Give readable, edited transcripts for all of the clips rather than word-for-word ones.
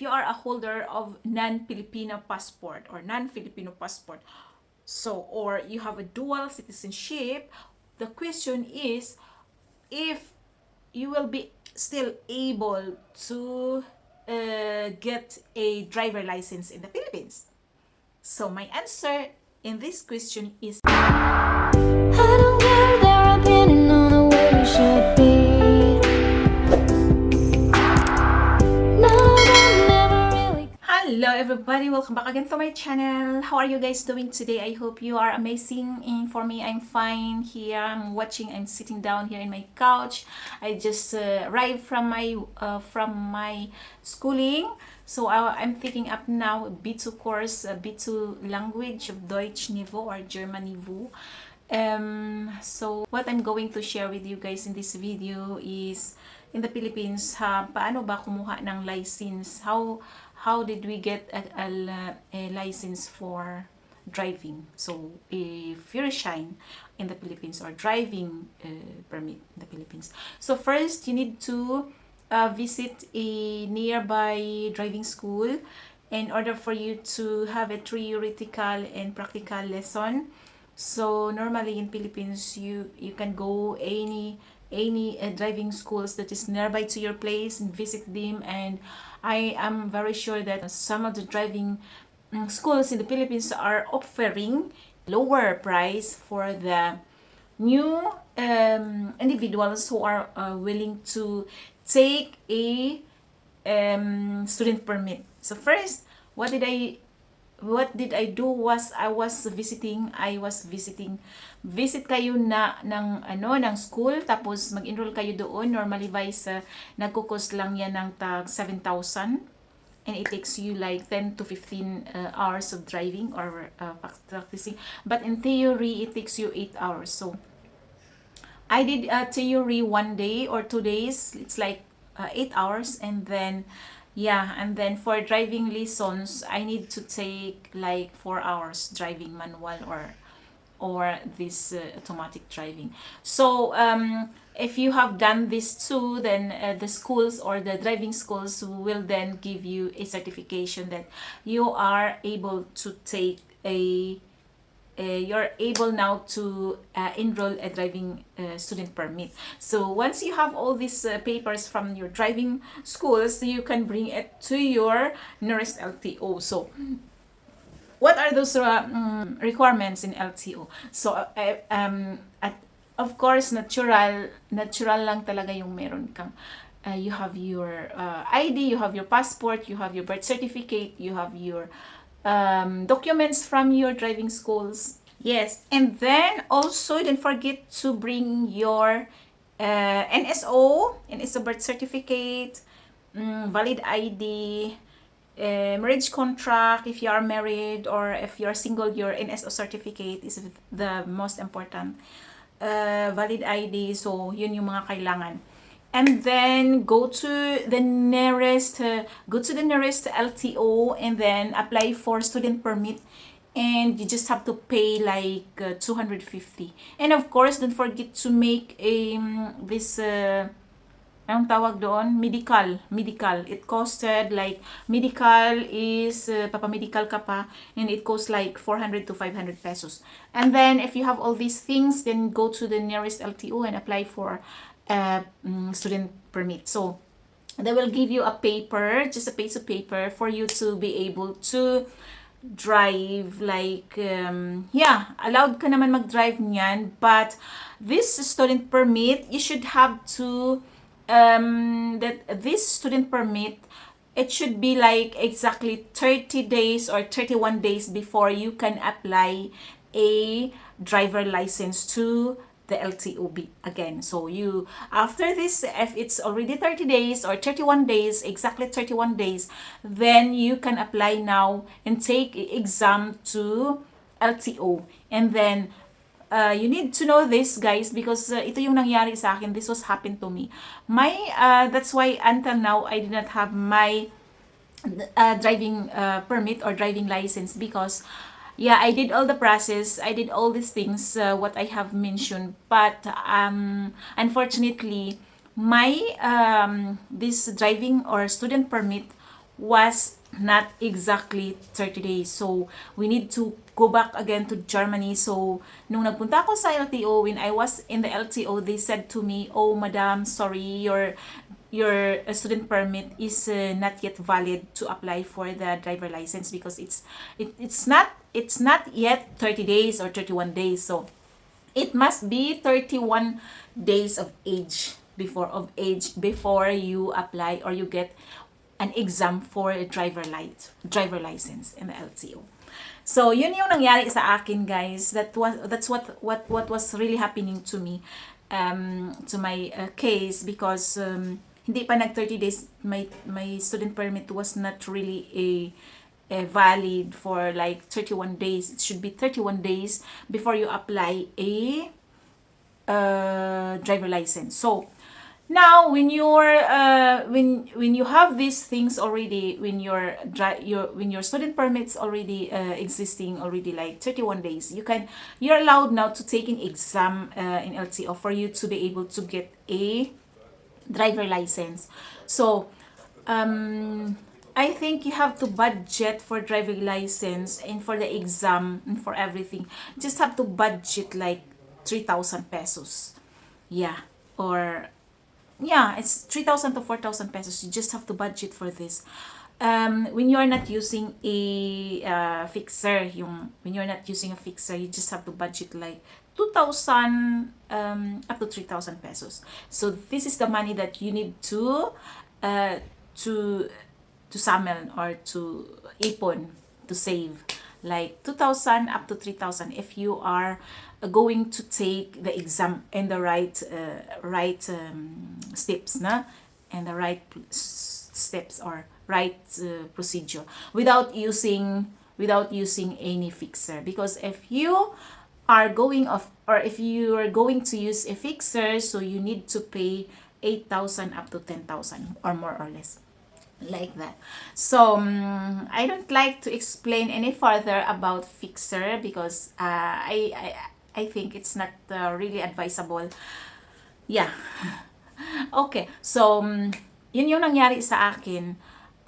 you are a holder of non-Filipino passport or non-Filipino passport, so or you have a dual citizenship, the question is if you will be still able to get a driver license in the Philippines. So my answer in this question is I don't care their opinion on the way we should be. None of them ever really. hello everybody, welcome back again to my channel. How are you guys doing today? I hope you are amazing. And for me, I'm fine here. I'm sitting down here in my couch. I just arrived from my schooling. So I'm picking up now a B2 course, a B2 language of Deutsch Niveau or German Niveau. So what I'm going to share with you guys in this video is in the Philippines, paano ba kumuha ng license? How did we get a license for driving? So if you're shine in the Philippines or driving permit in the Philippines. So first, you need to visit a nearby driving school in order for you to have a theoretical and practical lesson. So normally in Philippines, you can go any driving schools that is nearby to your place and visit them. And I am very sure that some of the driving schools in the Philippines are offering lower price for the new individuals who are willing to take a student permit. So first, what did I do was I was visiting visit kayo ng school, tapos mag-enroll kayo doon. Normally guys, nagko-cost lang yan ng tag 7,000 and it takes you like 10 to 15 hours of driving or practicing, but in theory it takes you 8 hours. So I did theory 1 day or 2 days, it's like 8 hours, and then for driving lessons I need to take like 4 hours driving manual or this automatic driving. So if you have done this too, then the schools or the driving schools will then give you a certification that you are able to take you're able now to enroll a driving student permit. So once you have all these papers from your driving schools, you can bring it to your nearest LTO. So what are those requirements in LTO? So of course, natural lang talaga yung meron kang you have your ID, you have your passport, you have your birth certificate, you have your documents from your driving schools. Yes, and then also don't forget to bring your NSO birth certificate, valid ID, marriage contract if you are married, or if you're single, your NSO certificate is the most important. Valid ID, so yun yung mga kailangan. And then go to the nearest LTO and then apply for student permit, and you just have to pay like 250. And of course, don't forget to make this anong tawag doon? Medical. It costed like, medical is, papamedical ka pa, and it costs like 400 to 500 pesos. And then, if you have all these things, then go to the nearest LTO and apply for student permit. So, they will give you a paper, just a piece of paper, for you to be able to drive, like allowed ka naman mag-drive niyan, but this student permit, you should have to that this student permit, it should be like exactly 30 days or 31 days before you can apply a driver license to the LTOB again. So you, after this, if it's already 30 days or 31 days, exactly 31 days, then you can apply now and take exam to LTO. And then you need to know this, guys, because ito yung nangyari sa akin. This was happened to me. That's why until now I did not have my driving permit or driving license, because I did all the process, I did all these things what I have mentioned, but unfortunately my this driving or student permit was not exactly 30 days. So, we need to go back again to Germany. So, nung nagpunta ako sa LTO, when I was in the LTO, they said to me, "Oh, madam, sorry, your student permit is not yet valid to apply for the driver license because it's not yet 30 days or 31 days. So, it must be 31 days of age before you apply or you get an exam for a driver license in the LTO. So, yun yung nangyari sa akin, guys. That's what was really happening to me, to my case, because hindi pa nag 30 days, my student permit was not really a valid for like 31 days. It should be 31 days before you apply a driver license. So, now when you have these things already, when your student permits already existing already like 31 days, you're allowed now to take an exam in LTO for you to be able to get a driver license. So I think you have to budget for driving license and for the exam and for everything. Just have to budget like 3,000 pesos. Yeah, or yeah, it's 3,000 to 4,000 pesos. You just have to budget for this. When you are not using a fixer, when you're not using a fixer, you just have to budget like 2,000 up to 3,000 pesos. So this is the money that you need to summon or to ipon, to save, like 2,000 up to 3,000 if you are going to take the exam in the right steps, na, and the right steps or right procedure without using any fixer. Because if you are going off, or if you are going to use a fixer, so you need to pay 8,000 up to 10,000 or more or less, like that. So I don't like to explain any further about fixer because I think it's not really advisable. Yeah. Okay. So yun yung nangyari sa akin.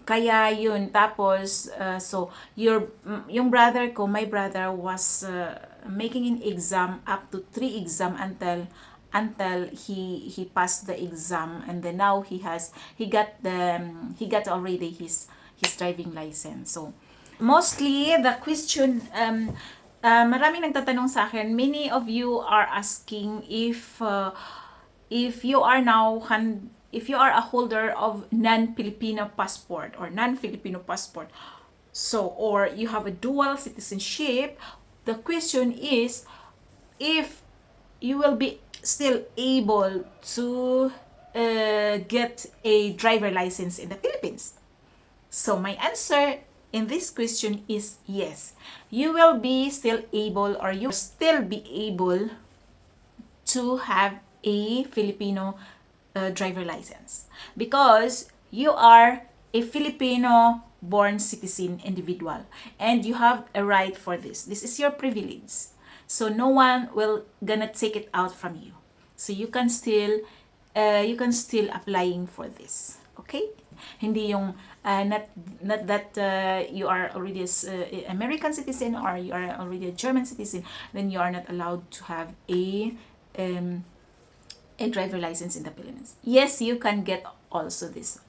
Kaya yun, tapos so yung brother ko, my brother was making an exam up to 3 exam until he passed the exam, and then now he got already his driving license. So mostly the question, maraming nagtatanong sa akin, many of you are asking if you are now if you are a holder of non-Filipino passport or non-Filipino passport, so, or you have a dual citizenship. The question is if you will be still able to get a driver license in the Philippines. So my answer in this question is yes. You will be still able, or you will still be able to have a Filipino driver license because you are a Filipino born citizen individual and you have a right for this. This is your privilege. So no one will gonna take it out from you. So you can still applying for this. Okay? Hindi yung not that you are already a American citizen or you are already a German citizen, then you are not allowed to have a driver license in the Philippines. Yes, you can get also this.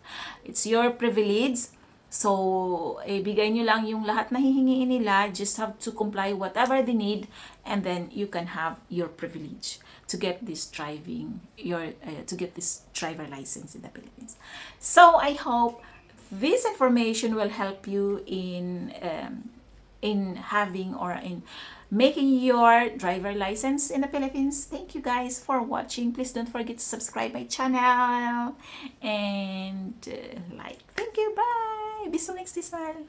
It's your privilege. So, ibigay nyo lang yung lahat na hihingiin nila. Just have to comply whatever they need, and then you can have your privilege to get this to get this driver license in the Philippines. So, I hope this information will help you in having or in making your driver license in the Philippines. Thank you guys for watching. Please don't forget to subscribe my channel and like. Thank you. Bye. Bis zum nächsten Mal.